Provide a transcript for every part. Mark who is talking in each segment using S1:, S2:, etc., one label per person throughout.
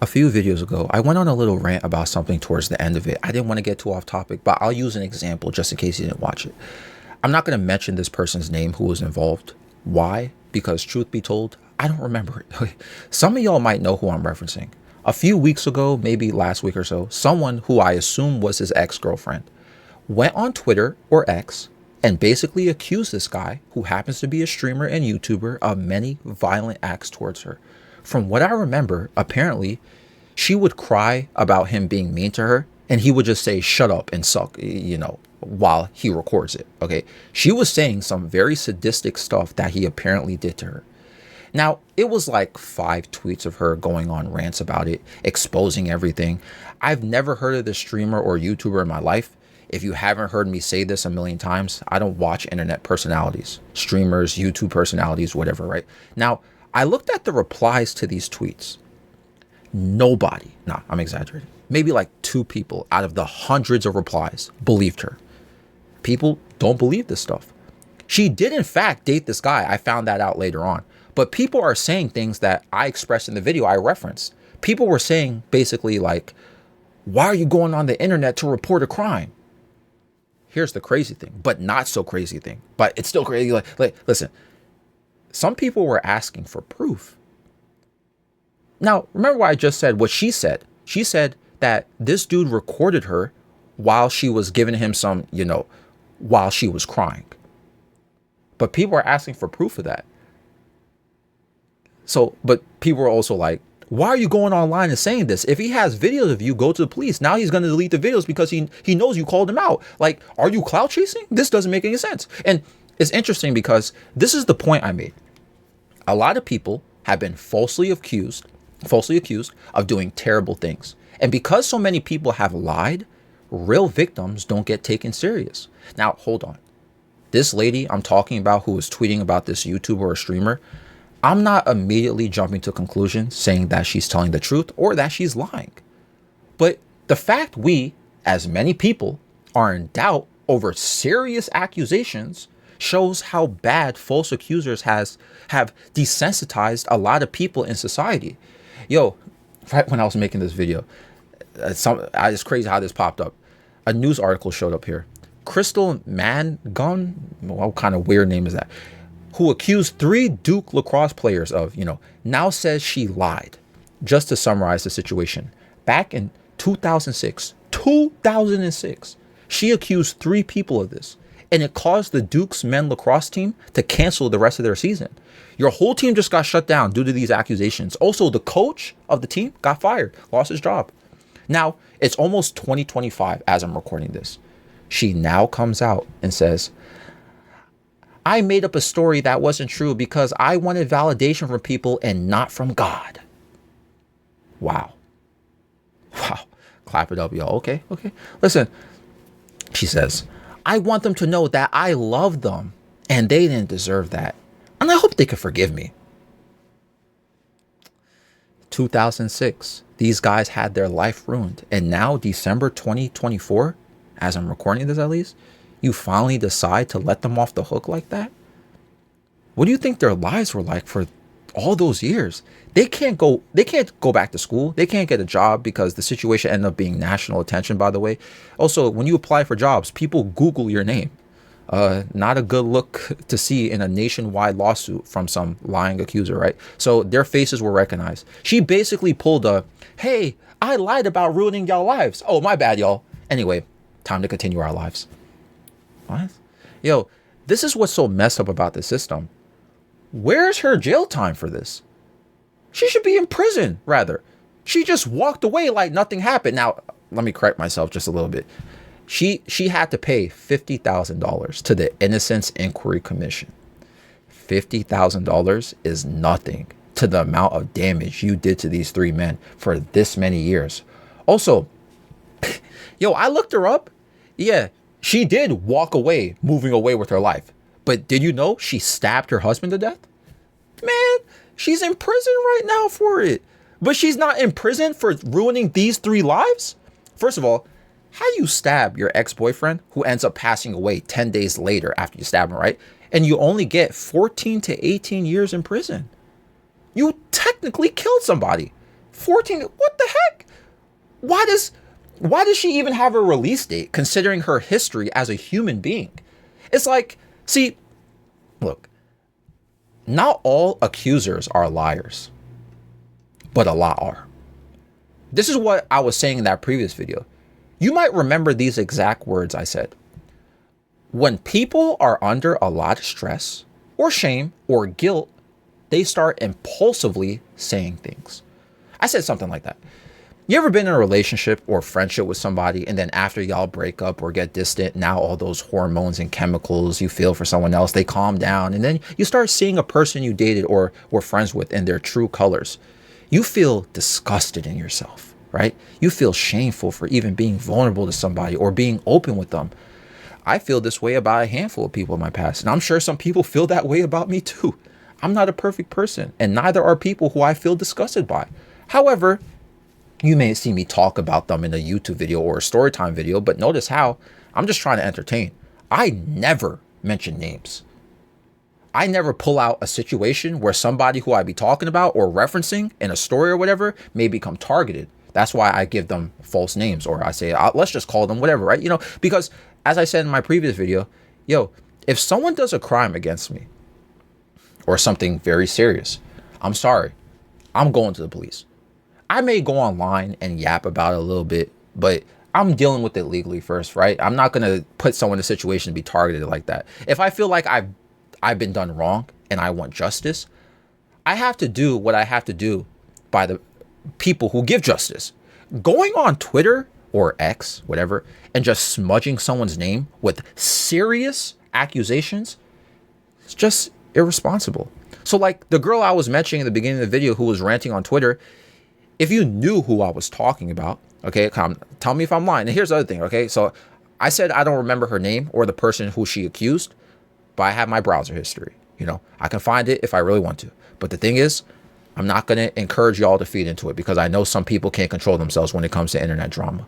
S1: A few videos ago, I went on a little rant about something towards the end of it. I didn't want to get too off topic, but I'll use an example just in case you didn't watch it. I'm not going to mention this person's name who was involved. Why? Because truth be told, I don't remember it. Some of y'all might know who I'm referencing. A few weeks ago, maybe last week or so, someone who I assume was his ex-girlfriend went on Twitter or X and basically accused this guy, who happens to be a streamer and YouTuber, of many violent acts towards her. From what I remember, apparently, she would cry about him being mean to her, and he would just say, shut up and suck, while he records it, okay? She was saying some very sadistic stuff that he apparently did to her. Now, it was like 5 tweets of her going on rants about it, exposing everything. I've never heard of this streamer or YouTuber in my life. If you haven't heard me say this a million times, I don't watch internet personalities, streamers, YouTube personalities, whatever, right? Now, I looked at the replies to these tweets. Nobody, nah, I'm exaggerating, maybe like 2 people out of the hundreds of replies believed her. People don't believe this stuff. She did, in fact, date this guy. I found that out later on. But people are saying things that I expressed in the video I referenced. People were saying basically like, why are you going on the internet to report a crime? Here's the crazy thing, but not so crazy thing. But it's still crazy. Like listen, some people were asking for proof. Now, remember what I just said, what she said. She said that this dude recorded her while she was giving him some, while she was crying. But people are asking for proof of that. So, but people are also like, why are you going online and saying this? If he has videos of you, go to the police. Now he's going to delete the videos because he knows you called him out. Like, are you clout chasing? This doesn't make any sense. And it's interesting because this is the point I made. A lot of people have been falsely accused of doing terrible things. And because so many people have lied, real victims don't get taken serious. Now, hold on. This lady I'm talking about who was tweeting about this YouTuber or streamer, I'm not immediately jumping to conclusions saying that she's telling the truth or that she's lying. But the fact we, as many people, are in doubt over serious accusations shows how bad false accusers have desensitized a lot of people in society. Yo, right when I was making this video, it's crazy how this popped up. A news article showed up here. Crystal Mangun, what kind of weird name is that? Who accused 3 Duke lacrosse players of, now says she lied. Just to summarize the situation, back in 2006, she accused 3 people of this, and it caused the Duke's men lacrosse team to cancel the rest of their season. Your whole team just got shut down due to these accusations. Also, the coach of the team got fired, lost his job. Now, it's almost 2025 as I'm recording this. She now comes out and says, I made up a story that wasn't true because I wanted validation from people and not from God. Wow. Clap it up, y'all. Okay. Listen, she says, I want them to know that I love them and they didn't deserve that. And I hope they could forgive me. 2006, these guys had their life ruined. And now December 2024, as I'm recording this at least, you finally decide to let them off the hook like that? What do you think their lives were like for all those years? They can't go back to school. They can't get a job because the situation ended up being national attention, by the way. Also, when you apply for jobs, people Google your name. Not a good look to see in a nationwide lawsuit from some lying accuser, right? So their faces were recognized. She basically pulled a, hey, I lied about ruining y'all lives. Oh, my bad, y'all. Anyway, time to continue our lives. What? Yo, this is what's so messed up about the system. Where's her jail time for this? She should be in prison, rather. She just walked away like nothing happened. Now, let me correct myself just a little bit. She had to pay $50,000 to the Innocence Inquiry Commission. $50,000 is nothing to the amount of damage you did to these 3 men for this many years. Also, yo, I looked her up. Yeah, she did walk away, moving away with her life. But did you know she stabbed her husband to death? Man, she's in prison right now for it. But she's not in prison for ruining these 3 lives? First of all, how do you stab your ex-boyfriend who ends up passing away 10 days later after you stab him, right? And you only get 14 to 18 years in prison. You technically killed somebody. 14, what the heck? Why does she even have a release date considering her history as a human being? It's like, see, look, not all accusers are liars, but a lot are. This is what I was saying in that previous video. You might remember these exact words I said. When people are under a lot of stress or shame or guilt, they start impulsively saying things. I said something like that. You ever been in a relationship or friendship with somebody, and then after y'all break up or get distant, now all those hormones and chemicals you feel for someone else, they calm down, and then you start seeing a person you dated or were friends with in their true colors. You feel disgusted in yourself, right? You feel shameful for even being vulnerable to somebody or being open with them. I feel this way about a handful of people in my past, and I'm sure some people feel that way about me too. I'm not a perfect person, and neither are people who I feel disgusted by. However, you may see me talk about them in a YouTube video or a storytime video, but notice how I'm just trying to entertain. I never mention names. I never pull out a situation where somebody who I be talking about or referencing in a story or whatever may become targeted. That's why I give them false names, or I say, let's just call them whatever, right? Because as I said in my previous video, if someone does a crime against me or something very serious, I'm sorry, I'm going to the police. I may go online and yap about it a little bit, but I'm dealing with it legally first, right? I'm not going to put someone in a situation to be targeted like that. If I feel like I've been done wrong and I want justice, I have to do what I have to do by the people who give justice. Going on Twitter or X, whatever, and just smudging someone's name with serious accusations, it's just irresponsible. So like the girl I was mentioning in the beginning of the video who was ranting on Twitter, if you knew who I was talking about, okay, tell me if I'm lying. And here's the other thing, okay? So I said I don't remember her name or the person who she accused, but I have my browser history. I can find it if I really want to. But the thing is, I'm not going to encourage y'all to feed into it because I know some people can't control themselves when it comes to internet drama.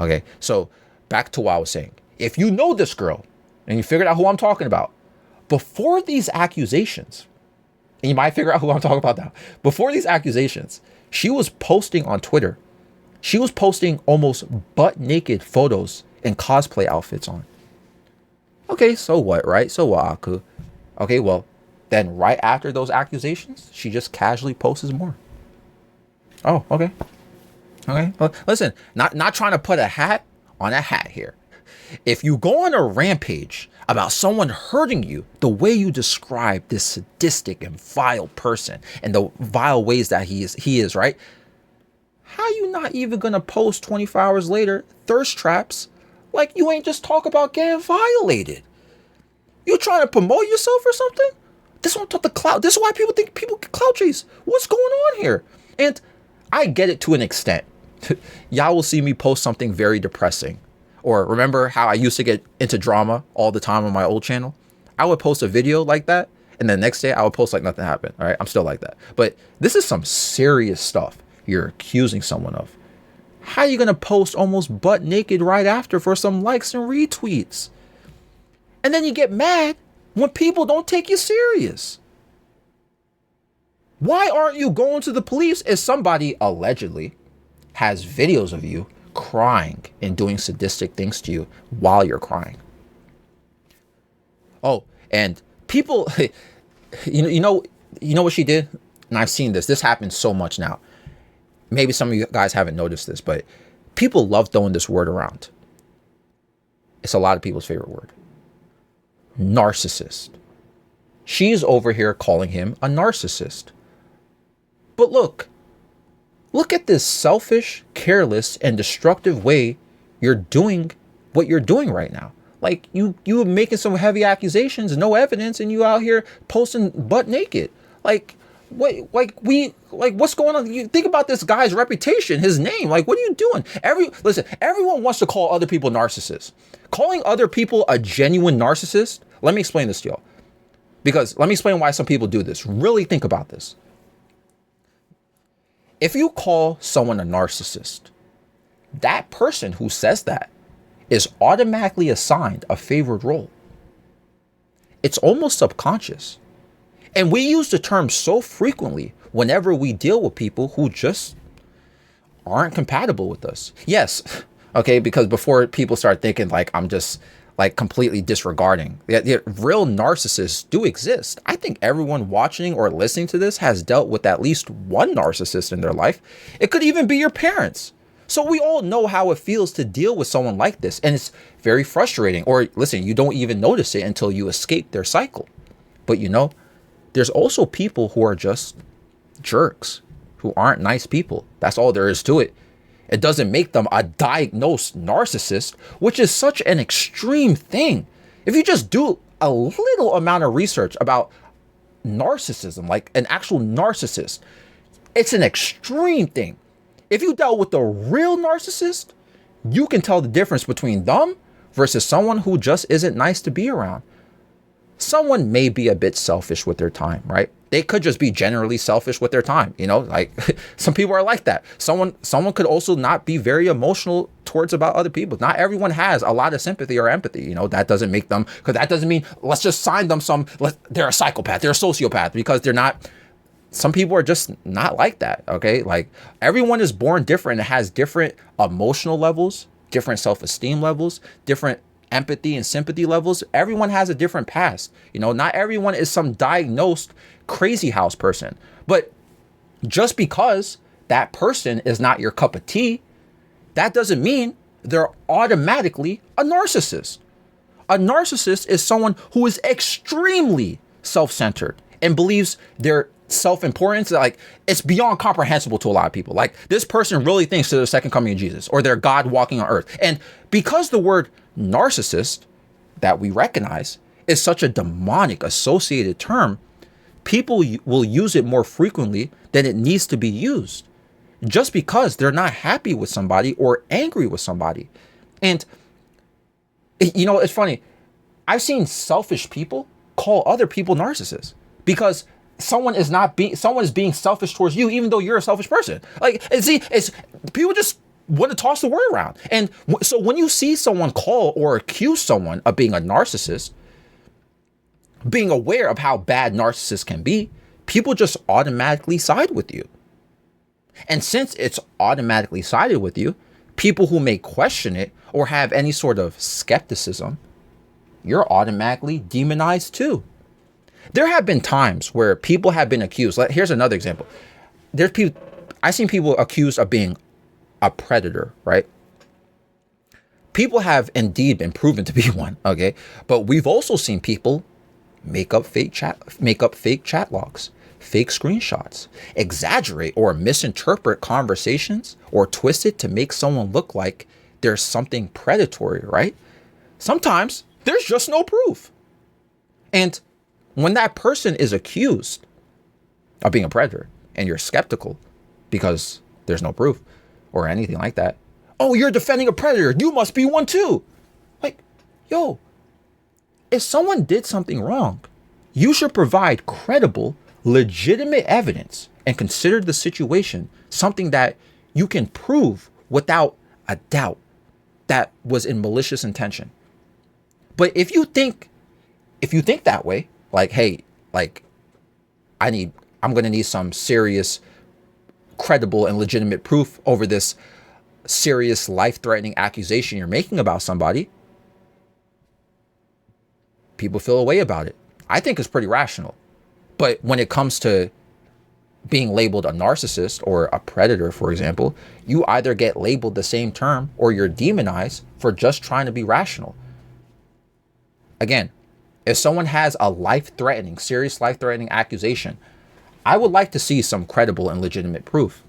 S1: Okay, so back to what I was saying. If you know this girl and you figured out who I'm talking about, before these accusations, and you might figure out who I'm talking about now, before these accusations, she was posting on Twitter. She was posting almost butt naked photos and cosplay outfits on. Okay, so what, right? So what, Aku? Okay, well, then right after those accusations, she just casually posts more. Oh, okay. Okay, well, listen, not trying to put a hat on a hat here. If you go on a rampage about someone hurting you the way you describe this sadistic and vile person and the vile ways that he is, right? How you not even gonna post 24 hours later thirst traps like you ain't just talk about getting violated? You trying to promote yourself or something? This one took the clout. This is why people think people get clout chase. What's going on here? And I get it to an extent. Y'all will see me post something very depressing. Or remember how I used to get into drama all the time on my old channel? I would post a video like that, and the next day I would post like nothing happened. All right, I'm still like that. But this is some serious stuff you're accusing someone of. How are you going to post almost butt naked right after for some likes and retweets? And then you get mad when people don't take you serious. Why aren't you going to the police if somebody allegedly has videos of you crying and doing sadistic things to you while you're crying? Oh, and people, you know what she did? And I've seen this happens so much now. Maybe some of you guys haven't noticed this, but people love throwing this word around. It's a lot of people's favorite word. Narcissist. She's over here calling him a narcissist. But look at this selfish, careless, and destructive way you're doing what you're doing right now. Like you are making some heavy accusations, no evidence, and you out here posting butt naked. What's going on? You think about this guy's reputation, his name. Like, what are you doing? Everyone wants to call other people narcissists. Calling other people a genuine narcissist. Let me explain this to y'all. Because let me explain why some people do this. Really think about this. If you call someone a narcissist, that person who says that is automatically assigned a favored role. It's almost subconscious. And we use the term so frequently whenever we deal with people who just aren't compatible with us. Yes. Okay. Because before people start thinking like I'm just like completely disregarding, the real narcissists do exist. I think everyone watching or listening to this has dealt with at least one narcissist in their life. It could even be your parents. So we all know how it feels to deal with someone like this. And it's very frustrating. Or listen, you don't even notice it until you escape their cycle. But there's also people who are just jerks, who aren't nice people. That's all there is to it. It doesn't make them a diagnosed narcissist, which is such an extreme thing. If you just do a little amount of research about narcissism, like an actual narcissist, it's an extreme thing. If you dealt with a real narcissist, you can tell the difference between them versus someone who just isn't nice to be around. Someone may be a bit selfish with their time, right? They could just be generally selfish with their time, like some people are like that. Someone could also not be very emotional towards about other people. Not everyone has a lot of sympathy or empathy. That doesn't make them, because that doesn't mean let's just sign them they're a psychopath, they're a sociopath, because they're not. Some people are just not like that. Okay. Like everyone is born different and has different emotional levels, different self-esteem levels, different empathy and sympathy levels. Everyone has a different past. Not everyone is some diagnosed crazy house person, but just because that person is not your cup of tea, that doesn't mean they're automatically a narcissist. A narcissist is someone who is extremely self-centered and believes their self-importance, like it's beyond comprehensible to a lot of people. Like this person really thinks they're the second coming of Jesus or they're God walking on earth. And because the word narcissist that we recognize is such a demonic associated term, people will use it more frequently than it needs to be used just because they're not happy with somebody or angry with somebody. And it's funny. I've seen selfish people call other people narcissists because someone is being selfish towards you, even though you're a selfish person. Like, see, it's people just want to toss the word around. And so when you see someone call or accuse someone of being a narcissist, being aware of how bad narcissists can be, people just automatically side with you. And since it's automatically sided with you, people who may question it or have any sort of skepticism, you're automatically demonized too. There have been times where people have been accused. Here's another example. I've seen people accused of being a predator, right? People have indeed been proven to be one, okay? But we've also seen people make up fake chat logs, fake screenshots, exaggerate or misinterpret conversations, or twist it to make someone look like there's something predatory, right? Sometimes there's just no proof. And when that person is accused of being a predator and you're skeptical because there's no proof or anything like that, oh, you're defending a predator, you must be one too. Like, yo, if someone did something wrong, you should provide credible, legitimate evidence and consider the situation something that you can prove without a doubt that was in malicious intention. But if you think that way, like, hey, like I'm going to need some serious, credible and legitimate proof over this serious life-threatening accusation you're making about somebody, people feel a way about it. I think it's pretty rational. But when it comes to being labeled a narcissist or a predator, for example, you either get labeled the same term or you're demonized for just trying to be rational. Again, if someone has a serious life-threatening accusation, I would like to see some credible and legitimate proof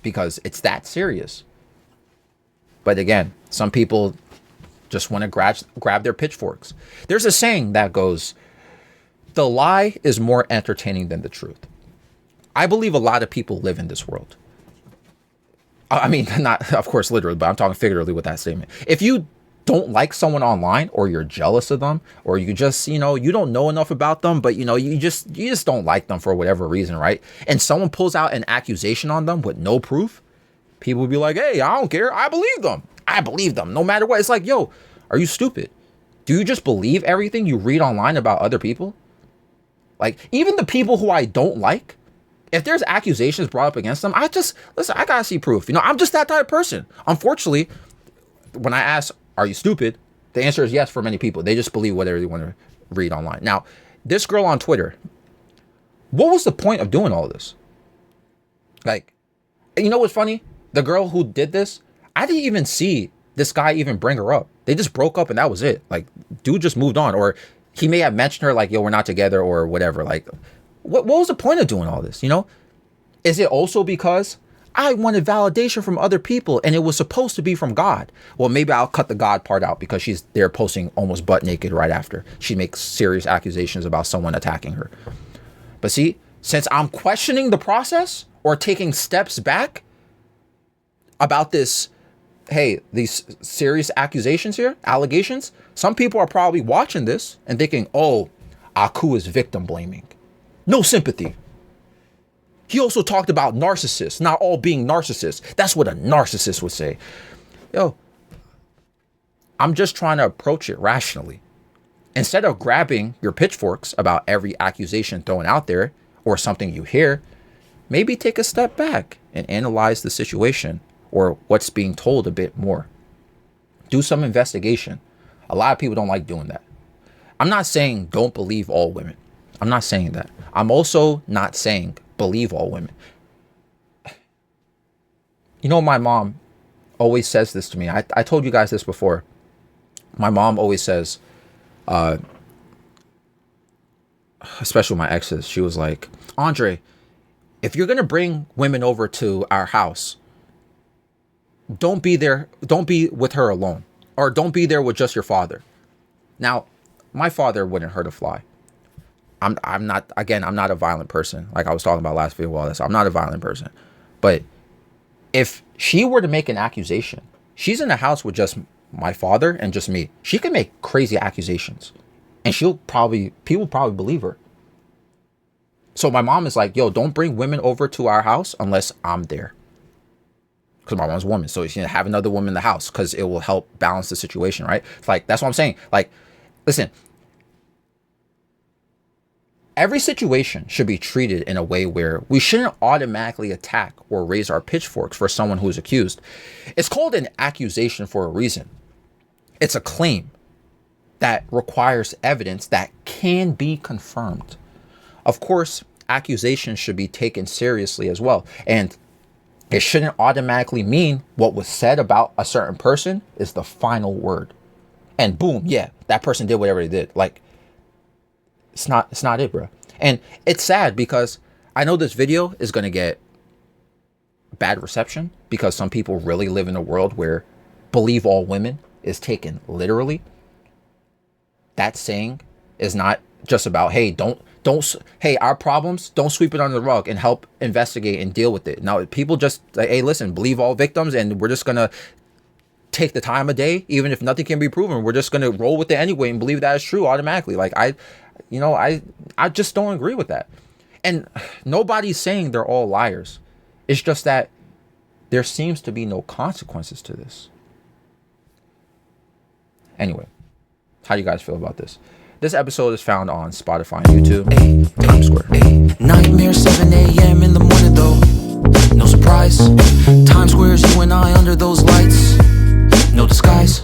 S1: because it's that serious. But again, some people just want to grab their pitchforks. There's a saying that goes, the lie is more entertaining than the truth. I believe a lot of people live in this world. I mean, not, of course, literally, but I'm talking figuratively with that statement. If you don't like someone online, or you're jealous of them, or you just, you don't know enough about them, but you just don't like them for whatever reason, right? And someone pulls out an accusation on them with no proof, people will be like, hey, I don't care. I believe them no matter what. It's like, yo, are you stupid? Do you just believe everything you read online about other people? Like, even the people who I don't like, If there's accusations brought up against them, I gotta see proof. I'm just that type of person. Unfortunately, when I ask, are you stupid? The answer is yes for many people. They just believe whatever they want to read online. Now, this girl on Twitter, what was the point of doing all this? Like, you know what's funny? The girl who did this, I didn't even see this guy even bring her up. They just broke up and that was it. Like, dude just moved on. Or he may have mentioned her like, yo, we're not together or whatever. Like, what was the point of doing all this? Is it also because I wanted validation from other people and it was supposed to be from God? Well, maybe I'll cut the God part out because she's there posting almost butt naked right after she makes serious accusations about someone attacking her. But see, since I'm questioning the process or taking steps back about this, hey, these serious accusations here, allegations, some people are probably watching this and thinking, oh, Aku is victim blaming. No sympathy. He also talked about narcissists, not all being narcissists. That's what a narcissist would say. Yo, I'm just trying to approach it rationally. Instead of grabbing your pitchforks about every accusation thrown out there or something you hear, maybe take a step back and analyze the situation or what's being told a bit more. Do some investigation. A lot of people don't like doing that. I'm not saying don't believe all women. I'm not saying that. I'm also not saying believe all women. My mom always says this to me. I told you guys this before. My mom always says, especially my exes, she was like, Andre, if you're going to bring women over to our house, don't be with her alone, or don't be there with just your father. Now, my father wouldn't hurt a fly. I'm not a violent person. Like I was talking about last video, all this. I'm not a violent person. But if she were to make an accusation, she's in the house with just my father and just me. She can make crazy accusations and people probably believe her. So my mom is like, yo, don't bring women over to our house unless I'm there. Because my mom's a woman. So you have another woman in the house because it will help balance the situation, right? It's like, that's what I'm saying. Like, listen, every situation should be treated in a way where we shouldn't automatically attack or raise our pitchforks for someone who is accused. It's called an accusation for a reason. It's a claim that requires evidence that can be confirmed. Of course, accusations should be taken seriously as well. And it shouldn't automatically mean what was said about a certain person is the final word. And boom, yeah, that person did whatever they did. Like, it's not it, bro. And it's sad because I know this video is going to get bad reception because some people really live in a world where believe all women is taken literally. That saying is not just about, hey, hey, our problems, don't sweep it under the rug and help investigate and deal with it. Now, people just like, hey, listen, believe all victims and we're just going to take the time of day, even if nothing can be proven. We're just going to roll with it anyway and believe that is true automatically. Like, I just don't agree with that. And nobody's saying they're all liars. It's just that there seems to be no consequences to this. Anyway, how do you guys feel about this? This episode is found on Spotify and YouTube. Times Square.
S2: Nightmare 7 a.m. in the morning though. No surprise. Times Square's you and I under those lights. No disguise.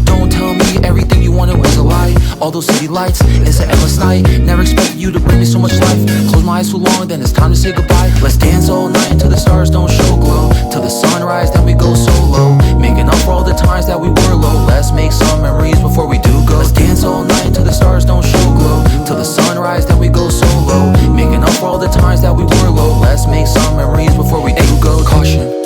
S2: Don't tell me everything you wanted was a lie. All those city lights, it's an endless night. Never expected you to bring me so much life. Close my eyes too long, then it's time to say goodbye. Let's dance all night until the stars don't show glow. Till the sunrise, then we go solo. Making up for all the times that we were low. Let's make some memories before we do go. Let's dance all night until the stars don't show glow. Till the sunrise, then we go solo. Making up for all the times that we were low. Let's make some memories before we do go. Caution.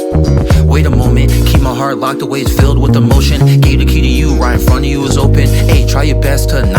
S2: Wait a moment, keep my heart locked away, it's filled with emotion. Gave the key to you, right in front of you is open. Hey, try your best to not